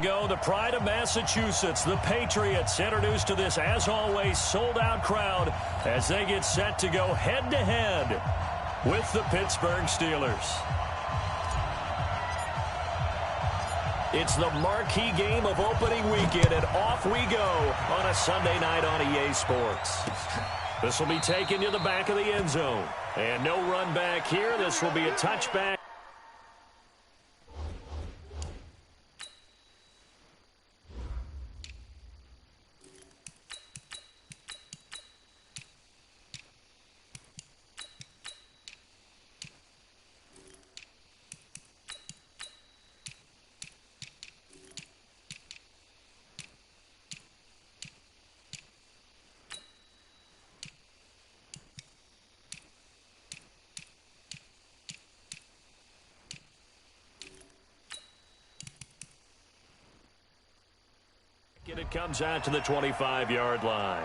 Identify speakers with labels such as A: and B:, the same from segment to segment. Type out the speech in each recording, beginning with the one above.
A: go, the pride of Massachusetts, the Patriots, introduced to this, as always, sold-out crowd as they get set to go head-to-head with the Pittsburgh Steelers. It's the marquee game of opening weekend, and off we go on a Sunday night on EA Sports. This will be taken to the back of the end zone. And no run back here. This will be a touchback. And it comes out to the 25-yard line.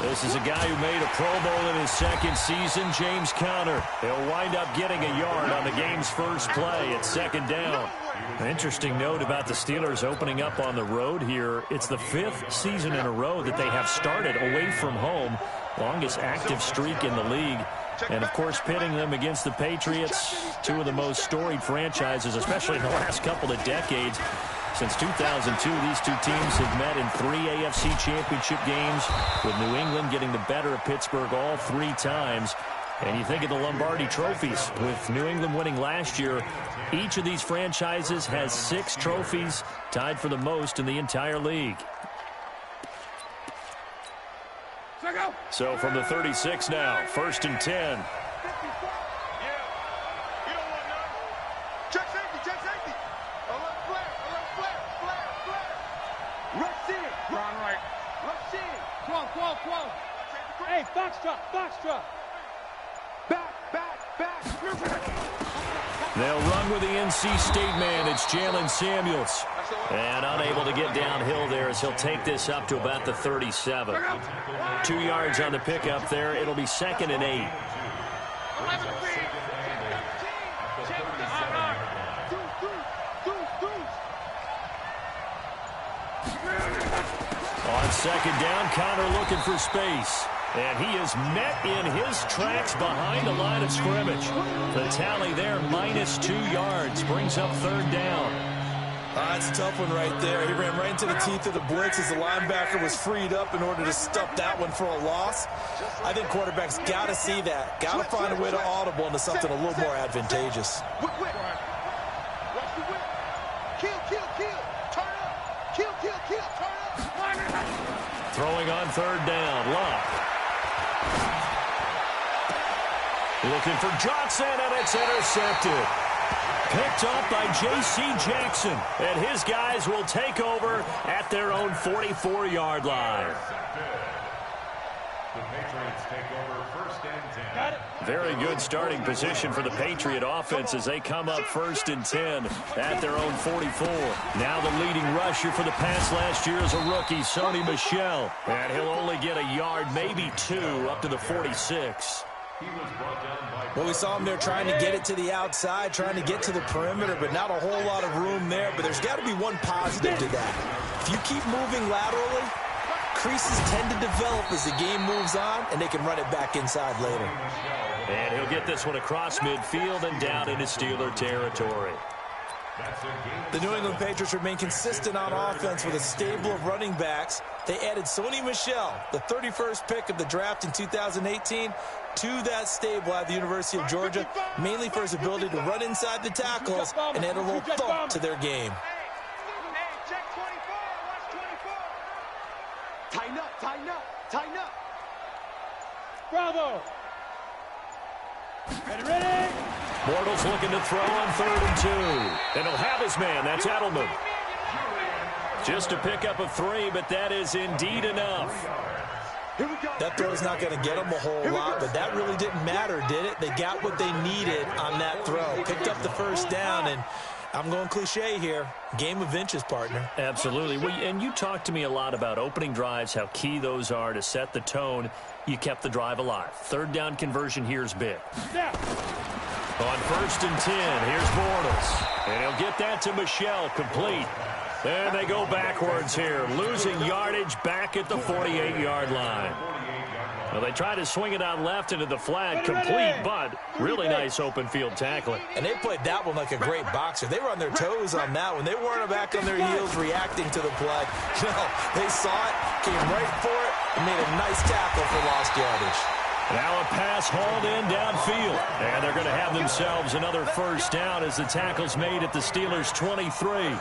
A: This is a guy who made a Pro Bowl in his second season, James Conner. He'll wind up getting a yard on the game's first play at second down. An interesting note about the Steelers opening up on the road here. It's the 5th season in a row that they have started away from home. Longest active streak in the league. And, of course, pitting them against the Patriots, two of the most storied franchises, especially in the last couple of decades. Since 2002, these two teams have met in 3 AFC championship games, with New England getting the better of Pittsburgh all 3 times. And you think of the Lombardi trophies, with New England winning last year. Each of these franchises has 6 trophies, tied for the most in the entire league. So from the 36 now, 1st and 10.
B: Hey, Foxtrot. Back.
A: They'll run with the NC State man. It's Jalen Samuels. And unable to get downhill there as he'll take this up to about the 37. 2 yards on the pickup there. It'll be 2nd and 8. On second down, Conner looking for space. And he is met in his tracks behind the line of scrimmage. The tally there, -2 yards, brings up 3rd down.
C: That's a tough one right there. He ran right into the teeth of the blitz as the linebacker was freed up in order to stuff that one for a loss. I think quarterbacks got to see that. Got to find a way to audible into something a little more advantageous.
A: Throwing on 3rd down, Locke. Looking for Johnson, and it's intercepted. Picked up by J.C. Jackson, and his guys will take over at their own 44-yard line.
D: The Patriots take over 1st and 10.
A: Very good starting position for the Patriot offense as they come up 1st and 10 at their own 44. Now the leading rusher for the pass last year is a rookie, Sony Michel. And he'll only get a yard, maybe 2, up to the 46.
C: Well, we saw him there trying to get it to the outside, trying to get to the perimeter, but not a whole lot of room there. But there's got to be one positive to that. If you keep moving laterally, creases tend to develop as the game moves on, and they can run it back inside later.
A: And he'll get this one across midfield and down into Steeler territory.
C: The New England Patriots remain consistent on offense with a stable of running backs. They added Sony Michel, the 31st pick of the draft in 2018, to that stable at the University of Georgia, mainly for his ability to run inside the tackles and add a little thump to their game.
B: Tighten up. Bravo. Ready.
A: Bortles looking to throw on 3rd and 2. And he'll have his man. That's Edelman. Just a pickup of 3, but that is indeed enough.
C: That throw's not going to get them a whole lot, but that really didn't matter, did it? They got what they needed on that throw. Picked up the first down, and I'm going cliche here. Game of inches, partner.
A: Absolutely. And you talked to me a lot about opening drives, how key those are to set the tone. You kept the drive alive. Third down conversion here is big. On 1st and 10, here's Bortles. And he'll get that to Michel, complete. And they go backwards here, losing yardage back at the 48-yard line. Well, they try to swing it out left into the flat, complete, but really nice open field tackling.
C: And they played that one like a great boxer. They were on their toes on that one. They weren't back on their heels reacting to the play. No, they saw it, came right for it, and made a nice tackle for lost yardage.
A: Now a pass hauled in downfield. And they're going to have themselves another first down as the tackle's made at the Steelers' 23.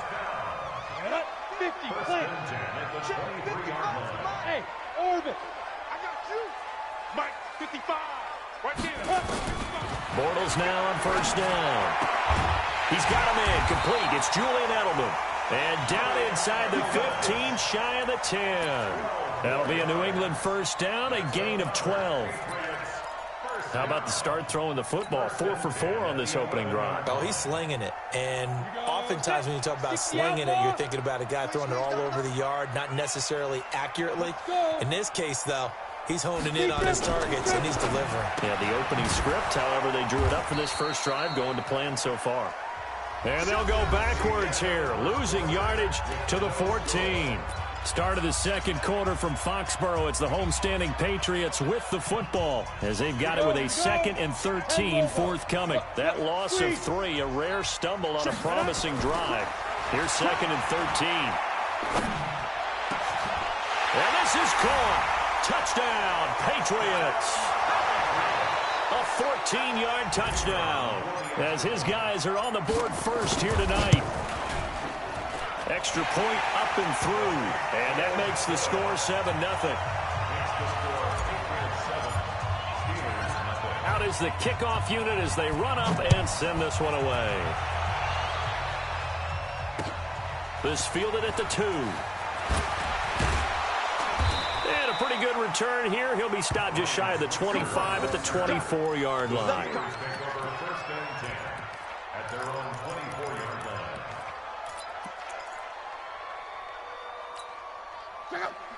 B: Hey, Orbit. I got you. Mike, 55. Right there.
A: Bortles now on first down. He's got him in, complete. It's Julian Edelman. And down inside the 15, shy of the 10. That'll be a New England first down, a gain of 12. How about the start throwing the football? 4 for 4 on this opening drive.
C: Oh, he's slinging it. And oftentimes when you talk about slinging it, you're thinking about a guy throwing it all over the yard, not necessarily accurately. In this case, though, he's honing in on his targets, and he's delivering.
A: Yeah, the opening script, however, they drew it up for this first drive, going to plan so far. And they'll go backwards here, losing yardage to the 14. Start of the second quarter from Foxborough. It's the homestanding Patriots with the football as they've got it with a 2nd and 13 forthcoming. That loss of 3, a rare stumble on a promising drive. Here's 2nd and 13. And this is caught. Touchdown, Patriots. A 14-yard touchdown as his guys are on the board first here tonight. Extra point up and through, and that makes the score 7-0. Out is the kickoff unit as they run up and send this one away. This fielded at the 2. And a pretty good return here. He'll be stopped just shy of the 25 at the 24-yard line.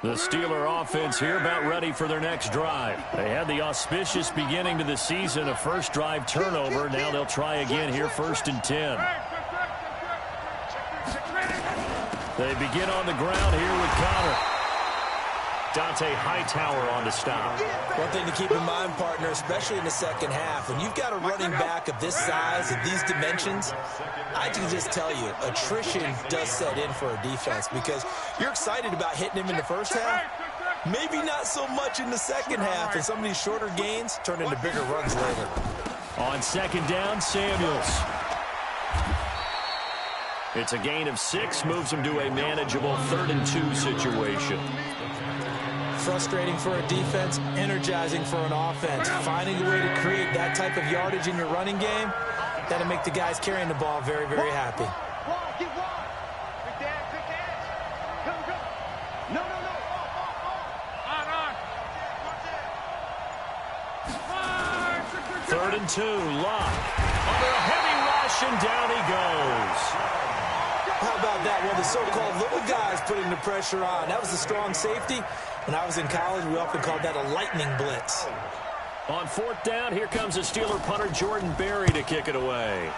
A: The Steeler offense here about ready for their next drive. They had the auspicious beginning to the season, a first drive turnover. Now they'll try again here, 1st and 10. They begin on the ground here with Connor. Dante Hightower on to stop.
C: One thing to keep in mind, partner, especially in the second half, when you've got a running back of this size, of these dimensions, I can just tell you, attrition does set in for a defense because you're excited about hitting him in the first half. Maybe not so much in the second half, and some of these shorter gains turn into bigger runs later.
A: On 2nd down, Samuels. It's a gain of 6, moves him to a manageable 3rd and 2 situation.
C: Frustrating for a defense, energizing for an offense. Finding a way to create that type of yardage in your running game, that'll make the guys carrying the ball very, very happy.
A: Third and 2, Locke. Under a heavy rush, and down he goes.
C: How about that? One of the so-called little guys putting the pressure on. That was a strong safety. When I was in college, we often called that a lightning blitz.
A: On 4th down, here comes a Steeler punter, Jordan Berry, to kick it away.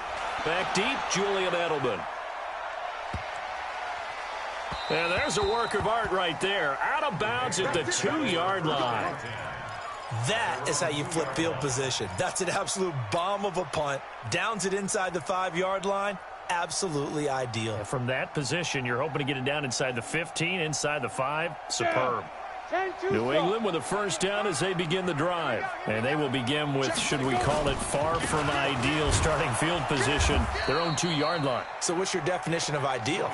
A: Back deep, Julian Edelman. And there's a work of art right there. Out of bounds at the 2-yard line.
C: That is how you flip field position. That's an absolute bomb of a punt. Downs it inside the 5-yard line. Absolutely ideal.
A: And from that position, you're hoping to get it down inside the 15, inside the 5. Superb. New England with a first down as they begin the drive. And they will begin with, should we call it, far from ideal starting field position, their own 2-yard line.
C: So what's your definition of ideal?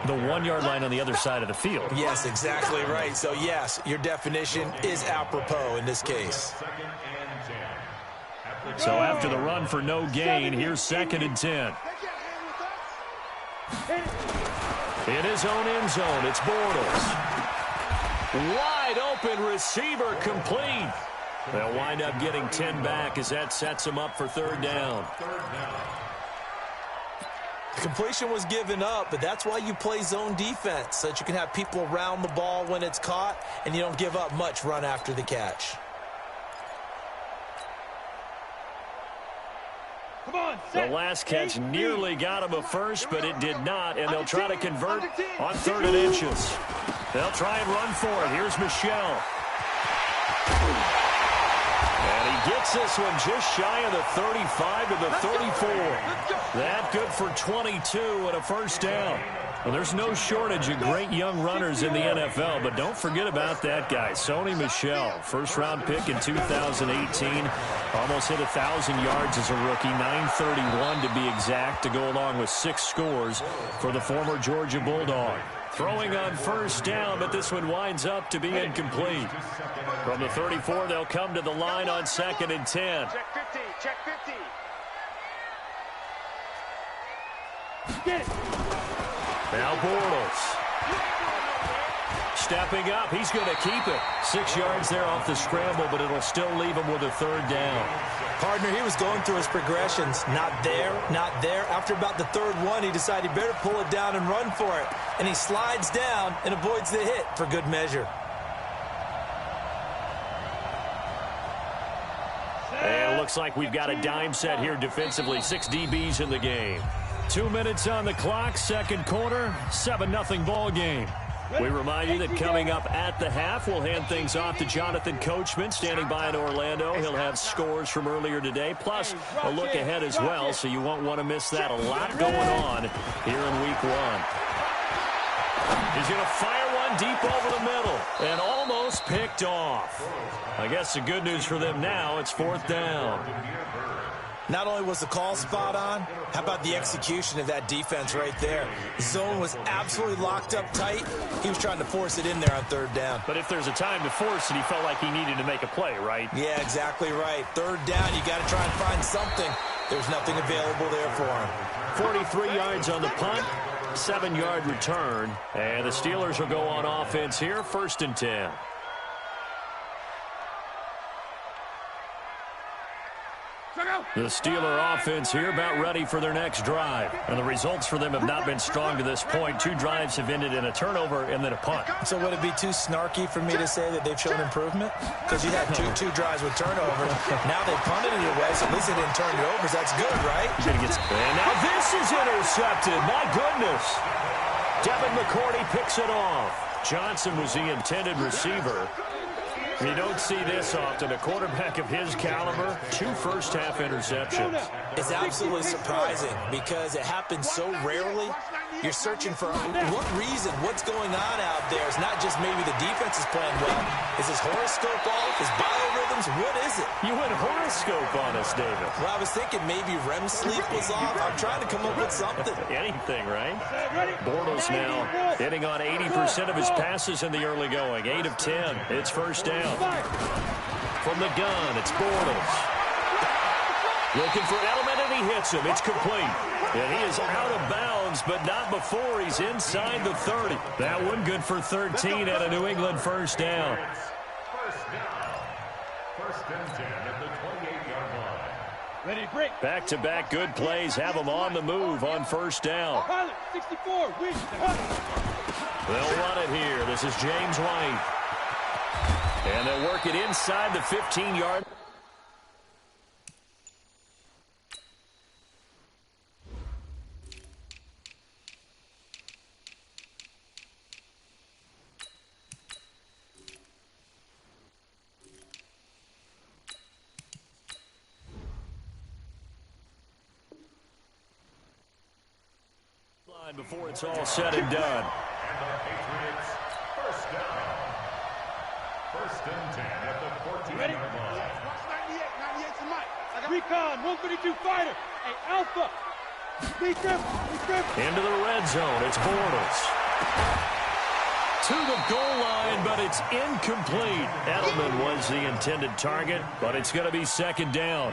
A: The 1-yard line on the other side of the field.
C: Yes, exactly right. So, yes, your definition is apropos in this case.
A: So after the run for no gain, here's 2nd and 10. In his own end zone, it's Bortles. Wide Wide open receiver complete. They'll wind up getting 10 back as that sets them up for third down.
C: The completion was given up, but that's why you play zone defense, so that you can have people around the ball when it's caught, and you don't give up much run after the catch.
B: Come on,
A: the last catch nearly got him a first, but it did not, and they'll try to convert on 3rd and inches. They'll try and run for it. Here's Michel. And he gets this one just shy of the 35 to the 34. That good for 22 and a first down. Well, there's no shortage of great young runners in the NFL, but don't forget about that guy, Sony Michel. First-round pick in 2018. Almost hit 1,000 yards as a rookie, 931 to be exact, to go along with 6 scores for the former Georgia Bulldog. Throwing on first down, but this one winds up to be incomplete. From the 34, they'll come to the line on 2nd and 10.
B: Check 50, check 50. Get it.
A: Now Bortles. Stepping up, he's going to keep it. 6 yards there off the scramble, but it'll still leave him with a 3rd down.
C: Partner, he was going through his progressions. Not there, not there. After about the 3rd one, he decided he better pull it down and run for it. And he slides down and avoids the hit for good measure.
A: And it looks like we've got a dime set here defensively. 6 DBs in the game. 2 minutes on the clock, 2nd quarter, 7-0 ball game. We remind you that coming up at the half, we'll hand things off to Jonathan Coachman, standing by in Orlando. He'll have scores from earlier today, plus a look ahead as well, so you won't want to miss that. A lot going on here in Week 1. He's going to fire one deep over the middle and almost picked off. I guess the good news for them now, it's 4th down.
C: Not only was the call spot on, how about the execution of that defense right there? Zone was absolutely locked up tight. He was trying to force it in there on 3rd down.
A: But if there's a time to force it, he felt like he needed to make a play, right?
C: Yeah, exactly right. 3rd down, you got to try and find something. There's nothing available there for him.
A: 43 yards on the punt, 7-yard return. And the Steelers will go on offense here, 1st and 10. The Steeler offense here about ready for their next drive. And the results for them have not been strong to this point. 2 drives have ended in a turnover and then a punt.
C: So would it be too snarky for me to say that they've shown improvement? Because you had two drives with turnover. Now they punted it away, so at least they didn't turn it over. So that's good, right?
A: And now this is intercepted. My goodness. Devin McCourty picks it off. Johnson was the intended receiver. You don't see this often. A quarterback of his caliber, 2 first-half interceptions.
C: It's absolutely surprising because it happens so rarely. You're searching for what reason, what's going on out there. It's not just maybe the defense is playing well. Is his horoscope off? His biorhythms? What is it?
A: You went horoscope on us, David.
C: Well, I was thinking maybe REM sleep was off. I'm trying to come up with something.
A: Anything, right? Bortles now hitting on 80% of his passes in the early going. 8 of 10. It's 1st down. From the gun, it's Bortles. Looking for Edelman, and he hits him. It's complete. And he is out of bounds, but not before he's inside the 30. That one good for 13 at a New England 1st down.
D: 1st and 10 at the 28-yard line.
B: Ready to break.
A: Back-to-back good plays have him on the move on 1st down.
B: Pilot, 64, win.
A: They'll run it here. This is James White. And they'll work it inside the 15-yard. Before it's all said and done.
D: And the Patriots, 1st down. 1st and 10 at the 14-yard line.
B: Watch 98, 98 to Mike. Recon, 132 fighter. Hey, Alpha. Beat them.
A: Into the red zone. It's Bortles. To the goal line, but it's incomplete. Edelman was was the intended target, but it's going to be second down.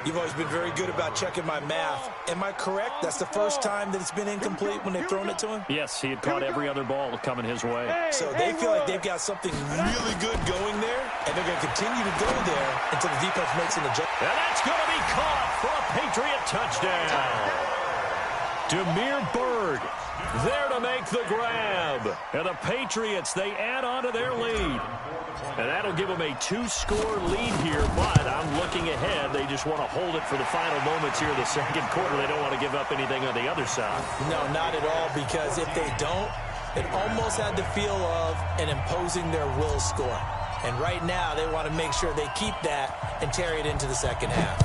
C: You've always been very good about checking my math. Am I correct? That's the first time that it's been incomplete when they've thrown it to him?
A: Yes, he had caught every other ball coming his way.
C: So they feel like they've got something really good going there, and they're going to continue to go there until the defense makes an adjustment.
A: And that's going to be caught for a Patriot touchdown. Demir Bird there to make the grab. And the Patriots, they add on to their lead. And that'll give them a 2-score lead here, but I'm looking ahead. They just want to hold it for the final moments here in the second quarter. They don't want to give up anything on the other side.
C: No, not at all, because if they don't, it almost had the feel of an imposing their will score. And right now, they want to make sure they keep that and carry it into the second half.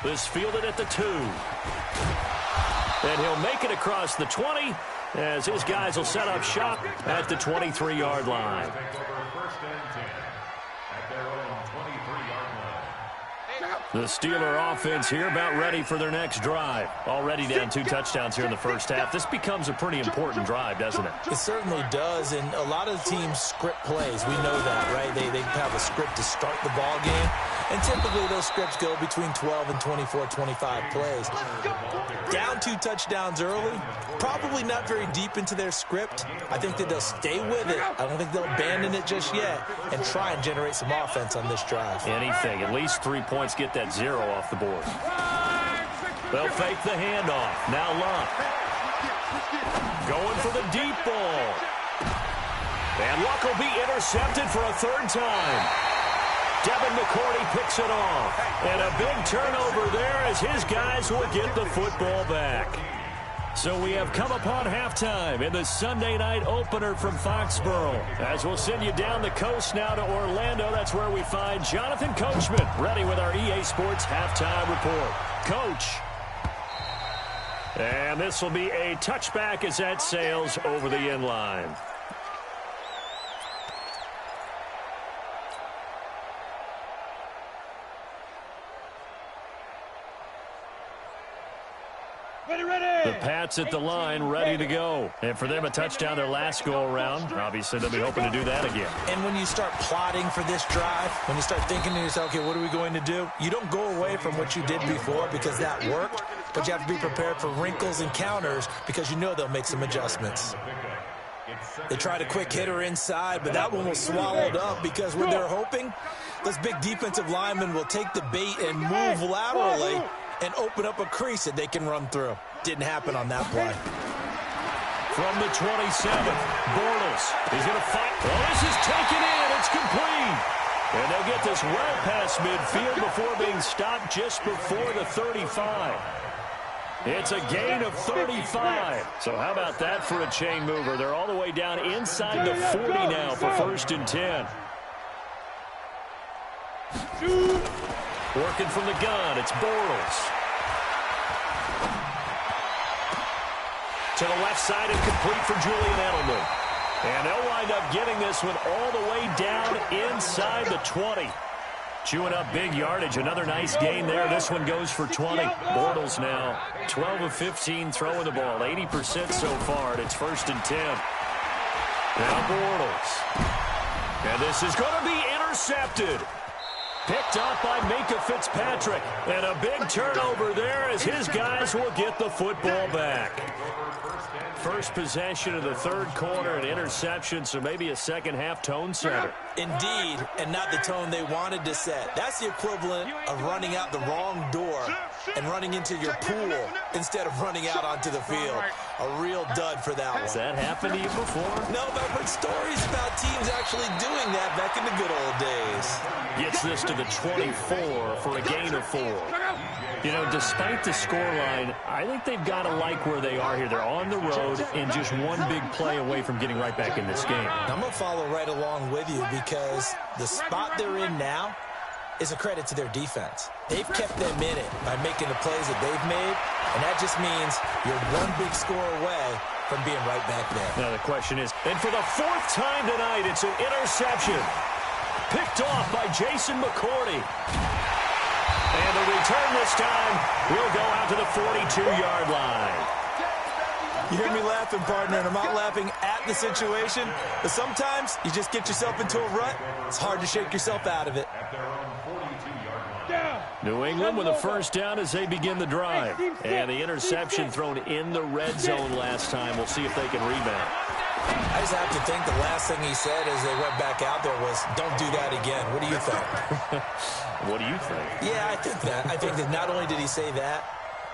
A: This fielded at the 2. And he'll make it across the 20 as his guys will set up shop at the 23-yard line. The Steeler offense here about ready for their next drive. Already down 2 touchdowns here in the first half. This becomes a pretty important drive, doesn't it?
C: It certainly does, and a lot of teams script plays. We know that, right? They have a script to start the ball game, and typically those scripts go between 12 and 24, 25 plays. Down 2 touchdowns early, probably not very deep into their script. I think that they'll stay with it. I don't think they'll abandon it just yet and try and generate some offense on this drive.
A: Anything, at least 3 points, get that 0 off the board. They'll fake the handoff. Now Luck. Going for the deep ball. And Luck will be intercepted for a 3rd time. Devin McCourty picks it off. And a big turnover there as his guys will get the football back. So we have come upon halftime in the Sunday night opener from Foxborough. As we'll send you down the coast now to Orlando, that's where we find Jonathan Coachman ready with our EA Sports halftime report. Coach. And this will be a touchback as that sails over the end line. The Pats at the line, ready to go. And for them, a touchdown their last go-around. Obviously, they'll be hoping to do that again.
C: And when you start plotting for this drive, when you start thinking to yourself, okay, what are we going to do? You don't go away from what you did before because that worked, but you have to be prepared for wrinkles and counters because you know they'll make some adjustments. They tried a quick hitter inside, but that one was swallowed up because what they're hoping, those big defensive linemen will take the bait and move laterally and open up a crease that they can run through. Didn't happen on that play.
A: From the 27th, Bortles is going to fight. Well, this is taken in. It's complete. And they'll get this well past midfield before being stopped just before the 35. It's a gain of 35. So how about that for a chain mover? They're all the way down inside the 40 now for 1st and 10. Working from the gun, it's Bortles. To the left side and complete for Julian Edelman. And they'll wind up getting this one all the way down inside the 20. Chewing up big yardage. Another nice gain there. This one goes for 20. Bortles now 12 of 15 throwing the ball. 80% so far. And it's 1st and 10. Now Bortles. And this is going to be intercepted. Picked up by Minkah Fitzpatrick. And a big turnover there as his guys will get the football back. First possession of the 3rd quarter, an interception, so maybe a second-half tone setter.
C: Indeed, and not the tone they wanted to set. That's the equivalent of running out the wrong door and running into your pool instead of running out onto the field. A real dud for that one.
A: Has that happened to you before?
C: No, but I've heard stories about teams actually doing that back in the good old days.
A: Gets this to the 24 for a gain of 4. You know, despite the scoreline, I think they've got to like where they are here. They're on the road and just one big play away from getting right back in this game.
C: I'm going to follow right along with you because the spot they're in now is a credit to their defense. They've kept them in it by making the plays that they've made, and that just means you're one big score away from being right back there.
A: Now the question is, and for the 4th time tonight, it's an interception. Picked off by Jason McCourty. And the return this time will go out to the 42-yard line.
C: You hear me laughing, partner, and I'm not laughing at the situation, but sometimes you just get yourself into a rut. It's hard to shake yourself out of it.
A: New England with a first down as they begin the drive. And the interception thrown in the red zone last time. We'll see if they can rebound.
C: I just have to think the last thing he said as they went back out there was, don't do that again. What do you think?
A: What do you think?
C: Yeah, I think that. I think that not only did he say that,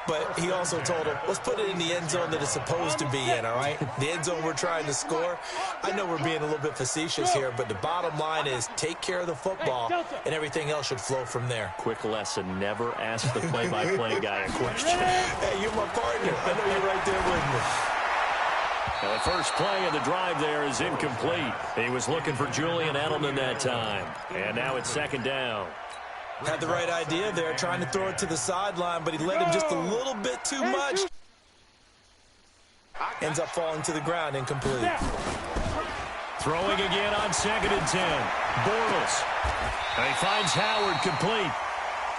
C: but he also told him, let's put it in the end zone that it's supposed to be in, all right? The end zone we're trying to score. I know we're being a little bit facetious here, but the bottom line is take care of the football, and everything else should flow from there.
A: Quick lesson, never ask the play-by-play guy a question.
C: Hey, you're my partner. I know you're right there with me.
A: Now, the first play of the drive there is incomplete. He was looking for Julian Edelman that time. And now it's second down.
C: Had the right idea there, trying to throw it to the sideline, but he let him just a little bit too much. Ends up falling to the ground, incomplete.
A: Throwing again on 2nd and 10. Bortles. And he finds Howard complete.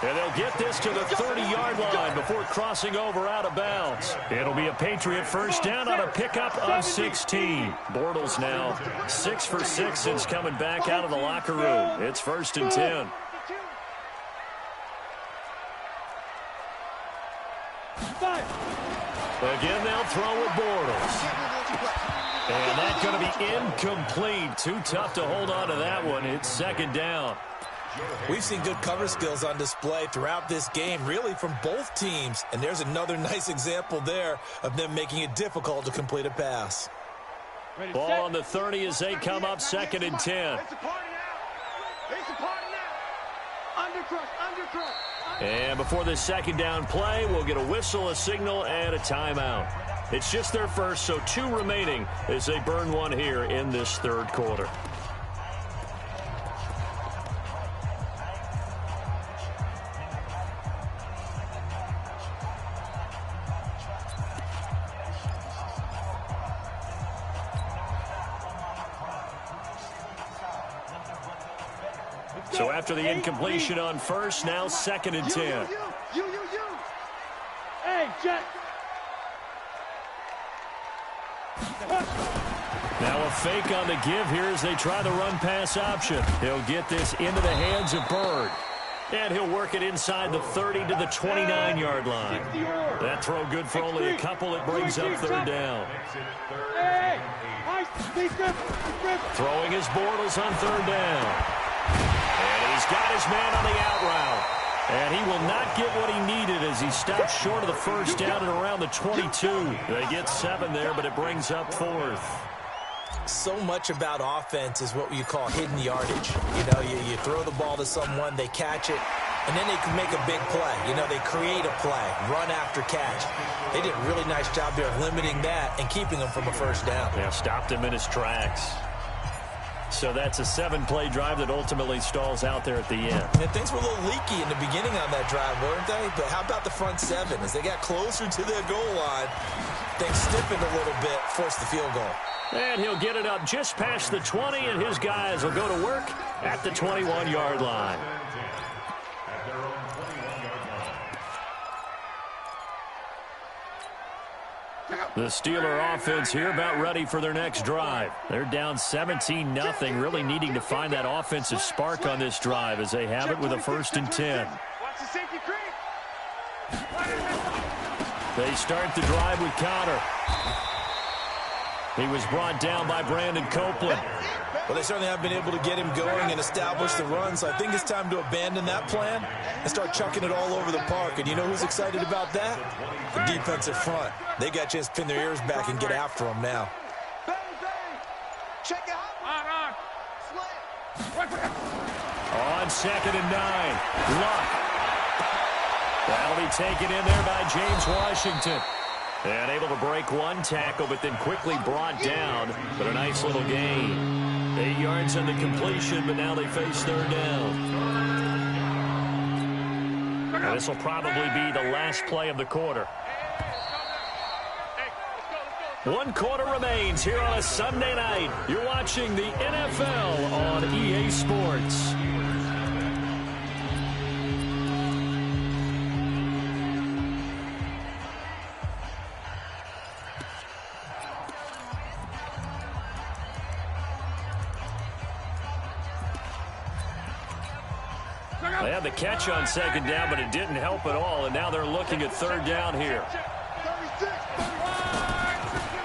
A: And they'll get this to the 30-yard line before crossing over out of bounds. It'll be a Patriot first down on a pickup of 16. Bortles now 6 for 6 since coming back out of the locker room. It's 1st and 10. Again, they'll throw with Bortles. And that's going to be incomplete. Too tough to hold on to that one. It's 2nd down.
C: We've seen good cover skills on display throughout this game, really from both teams. And there's another nice example there of them making it difficult to complete a pass.
A: Ball on the 30 as they come up 2nd and 10. And before this 2nd down play, we'll get a whistle, a signal, and a timeout. It's just their first, so 2 remaining as they burn one here in this 3rd quarter. So after the incompletion on first, now 2nd and 10.
B: Hey, Jet.
A: Now a fake on the give here as they try the run-pass option. He'll get this into the hands of Bird. And he'll work it inside the 30 to the 29-yard line. That throw good for only a couple. It brings up 3rd down. Throwing his Bortles on 3rd down. And he's got his man on the out route. And he will not get what he needed as he stops short of the first down and around the 22. They get 7 there, but it brings up 4th.
C: So much about offense is what you call hidden yardage. You know, you throw the ball to someone, they catch it, and then they can make a big play. You know, they create a play, run after catch. They did a really nice job there of limiting that and keeping him from a first down.
A: Yeah, stopped him in his tracks. So that's a 7-play drive that ultimately stalls out there at the end.
C: And things were a little leaky in the beginning on that drive, weren't they? But how about the front 7? As they got closer to their goal line, things stiffened a little bit, forced the field goal.
A: And he'll get it up just past the 20, and his guys will go to work at the 21-yard line. The Steeler offense here about ready for their next drive. They're down 17-0, really needing to find that offensive spark on this drive as they have it with a 1st and 10. They start the drive with Connor. He was brought down by Brandon Copeland.
C: Well, they certainly have been able to get him going and establish the run, so I think it's time to abandon that plan and start chucking it all over the park. And you know who's excited about that? The defensive front. They got a chance to pin their ears back and get after him now.
B: Check out.
A: On 2nd and 9, Luck. That'll be taken in there by James Washington. And able to break one tackle, but then quickly brought down. But a nice little gain. 8 yards on the completion, but now they face 3rd down. And this will probably be the last play of the quarter. 1 quarter remains here on a Sunday night. You're watching the NFL on EA Sports. They had the catch on second down, but it didn't help at all, and now they're looking at third down here.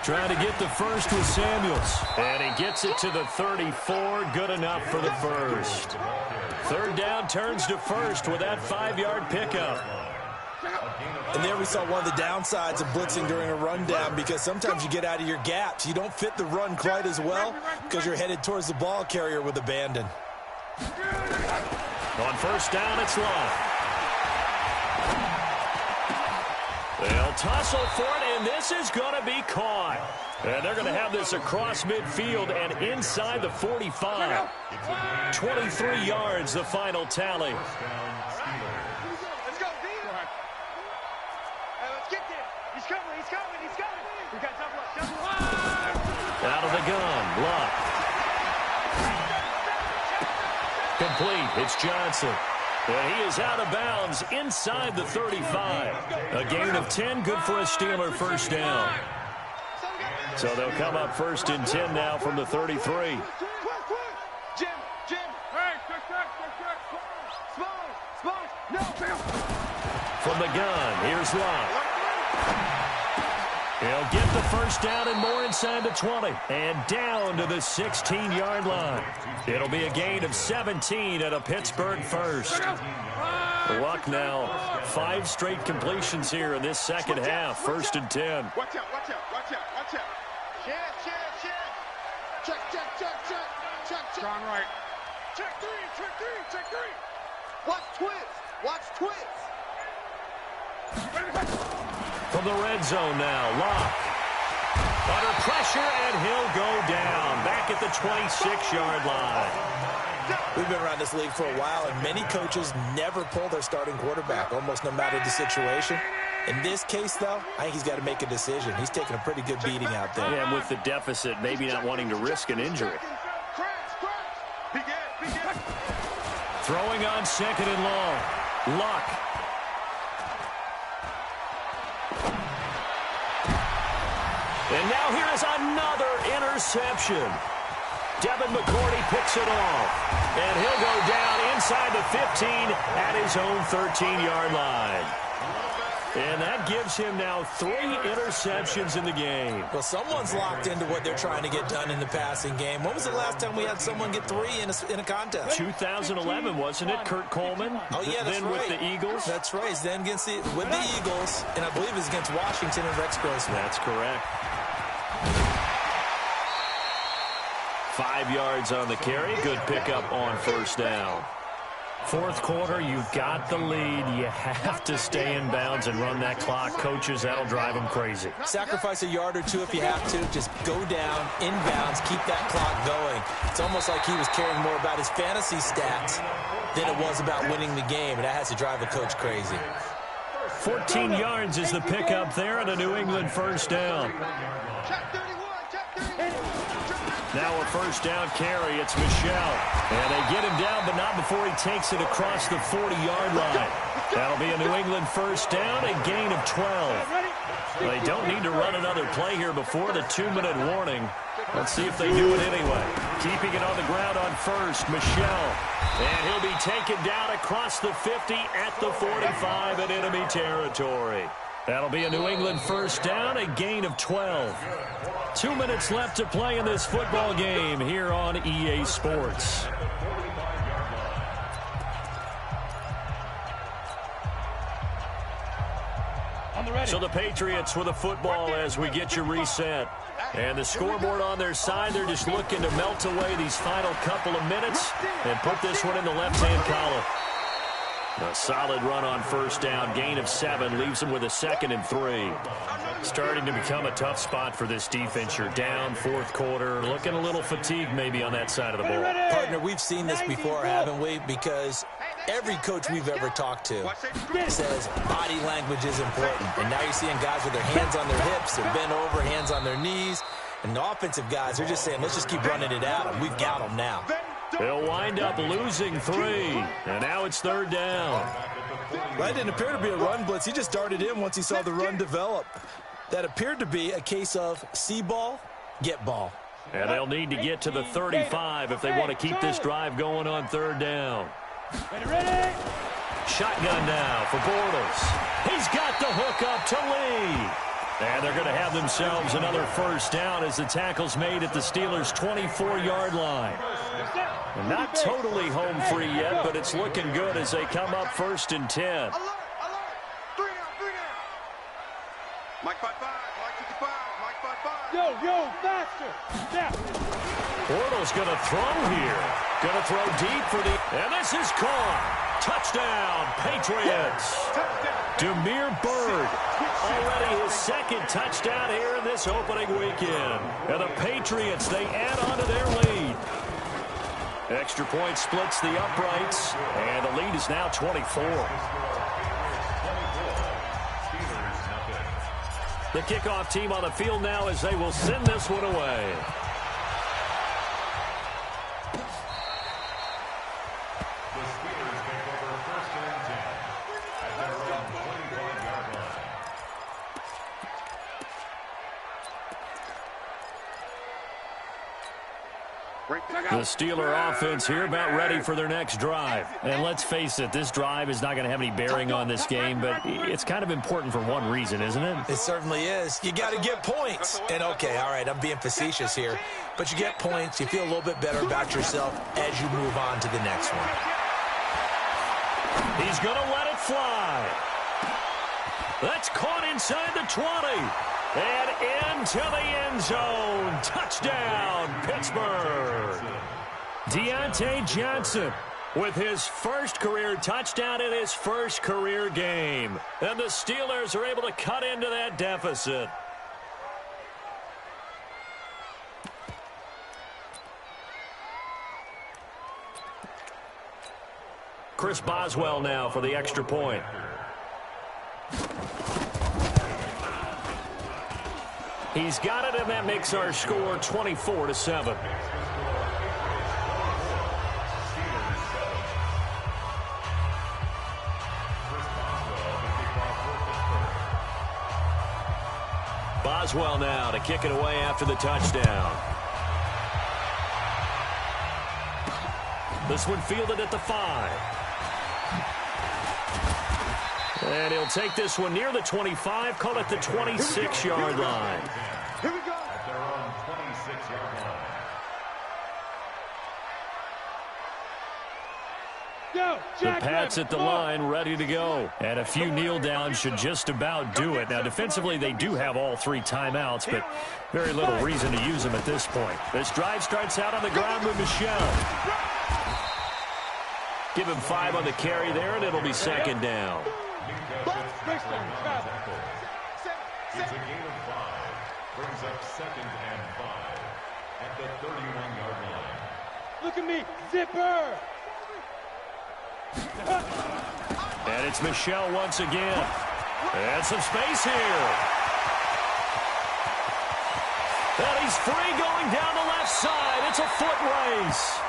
A: Trying to get the first with Samuels. And he gets it to the 34. Good enough for the first. Third down turns to first with that 5-yard pickup.
C: And there we saw one of the downsides of blitzing during a rundown, because sometimes you get out of your gaps. You don't fit the run quite as well because you're headed towards the ball carrier with abandon.
A: On first down, it's Love. They'll tussle for it, and this is going to be caught. And they're going to have this across midfield and inside the 45. 23 yards, the final tally.
B: Let's go, D. Let's get there. He's coming. We got double up.
A: Out of the gun, Luck. Complete, it's Johnson. And he is out of bounds inside the 35. A gain of 10, good for a Steeler first down. So they'll come up first and 10 now from the 33.
B: Jim. Hey, small. No.
A: From the gun, here's Love. He'll get the first down and more inside the 20. And down to the 16-yard line. It'll be a gain of 17 at a Pittsburgh first. Luck now, 5 straight completions here in this second half. First and 10.
B: Watch out. Check. John Wright. Check three. Watch twins.
A: From the red zone now, Locke. Under pressure, and he'll go down. Back at the 26-yard line.
C: We've been around this league for a while, and many coaches never pull their starting quarterback, almost no matter the situation. In this case, though, I think he's got to make a decision. He's taking a pretty good beating out there.
A: Yeah, and with the deficit, maybe not wanting to risk an injury. Throwing on second and long. Luck. And now here is another interception. Devin McCourty picks it off. And he'll go down inside the 15 at his own 13-yard line. And that gives him now 3 interceptions in the game.
C: Well, someone's locked into what they're trying to get done in the passing game. When was the last time we had someone get 3 in a contest?
A: 2011, wasn't it? Kurt Coleman?
C: Oh, yeah, that's
A: then
C: right.
A: with the Eagles?
C: That's right. Then with the Eagles, and I believe it's against Washington and Rex Grossman.
A: That's correct. 5 yards on the carry. Good pickup on first down. Fourth quarter, you've got the lead. You have to stay in bounds and run that clock. Coaches, that'll drive them crazy.
C: Sacrifice a yard or 2 if you have to. Just go down, in bounds, keep that clock going. It's almost like he was caring more about his fantasy stats than it was about winning the game, and that has to drive a coach crazy.
A: 14 yards is the pickup there and a New England first down. Now a first down carry. It's Michel. And they get him down, but not before he takes it across the 40-yard line. That'll be a New England first down, a gain of 12. They don't need to run another play here before the 2-minute warning. Let's see if they do it anyway. Keeping it on the ground on first, Michel. And he'll be taken down across the 50 at the 45 in enemy territory. That'll be a New England first down, a gain of 12. 2 minutes left to play in this football game here on EA Sports. So the Patriots with a football as we get you reset. And the scoreboard on their side, they're just looking to melt away these final couple of minutes and put this one in the left-hand column. A solid run on first down, gain of 7, leaves them with a 2nd and 3. Starting to become a tough spot for this defense. You're down, fourth quarter, looking a little fatigued maybe on that side of the ball.
C: Partner, we've seen this before, haven't we? Because every coach we've ever talked to says body language is important. And now you're seeing guys with their hands on their hips, they're bent over, hands on their knees. And the offensive guys, they're just saying, let's just keep running it out, and we've got them now.
A: They'll wind up losing 3, and now it's third down.
C: That didn't appear to be a run blitz. He just darted in once he saw the run develop. That appeared to be a case of see ball, get ball.
A: And they'll need to get to the 35 if they want to keep this drive going on third down.
B: Ready?
A: Shotgun now for Bortles. He's got the hook up to Lee. And they're going to have themselves another first down as the tackle's made at the Steelers' 24-yard line. And not totally home free yet, but it's looking good as they come up 1st and 10.
B: Alert! 3 down. Mike 5-5, Mike 55, Mike 5-5. Yo, faster! Now.
A: Bortles going to throw here. Going to throw deep for the... And this is caught. Touchdown, Patriots. Demir Bird, already his 2nd touchdown here in this opening weekend. And the Patriots, they add on to their lead. Extra point splits the uprights, and the lead is now 24. The kickoff team on the field now as they will send this one away. The Steeler offense here about ready for their next drive. And let's face it, this drive is not going to have any bearing on this game, but it's kind of important for one reason, isn't it?
C: It certainly is. You got to get points. And, okay, all right, I'm being facetious here. But you get points, you feel a little bit better about yourself as you move on to the next one.
A: He's going to let it fly. That's caught inside the 20. And into the end zone. Touchdown, Pittsburgh. Deontay Johnson with his first career touchdown in his first career game. And the Steelers are able to cut into that deficit. Chris Boswell now for the extra point. He's got it, and that makes our score 24-7. Boswell now to kick it away after the touchdown. This one fielded at the 5. And he'll take this one near the 25, call it the 26-yard line.
B: Here we go.
D: At their own 26-yard line.
A: The Pats at the line ready to go. And a few kneel downs should just about do it. Now, defensively, they do have all 3 timeouts, but very little reason to use them at this point. This drive starts out on the ground with Michel. Give him 5 on the carry there, and it'll be 2nd down.
D: It's a gain of 5. Brings up 2nd and 5 at the 31-yard line.
B: Look at me, zipper.
A: And it's Michel once again. And some space here. And he's free going down the left side. It's a foot race.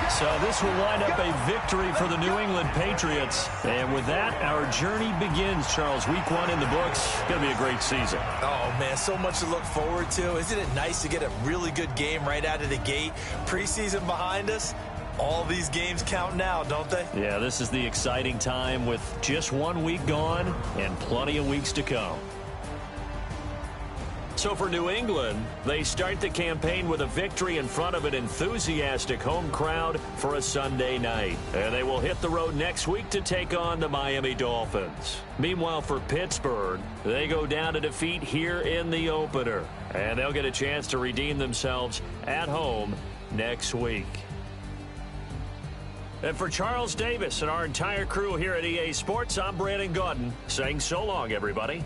A: So this will wind up a victory for the New England Patriots. And with that, our journey begins, Charles. Week 1 in the books. It's going to be a great season.
C: Oh, man, so much to look forward to. Isn't it nice to get a really good game right out of the gate? Preseason behind us. All these games count now, don't they?
A: Yeah, this is the exciting time with just 1 week gone and plenty of weeks to come. So for New England, they start the campaign with a victory in front of an enthusiastic home crowd for a Sunday night. And they will hit the road next week to take on the Miami Dolphins. Meanwhile, for Pittsburgh, they go down to defeat here in the opener. And they'll get a chance to redeem themselves at home next week. And for Charles Davis and our entire crew here at EA Sports, I'm Brandon Gaudin saying so long, everybody.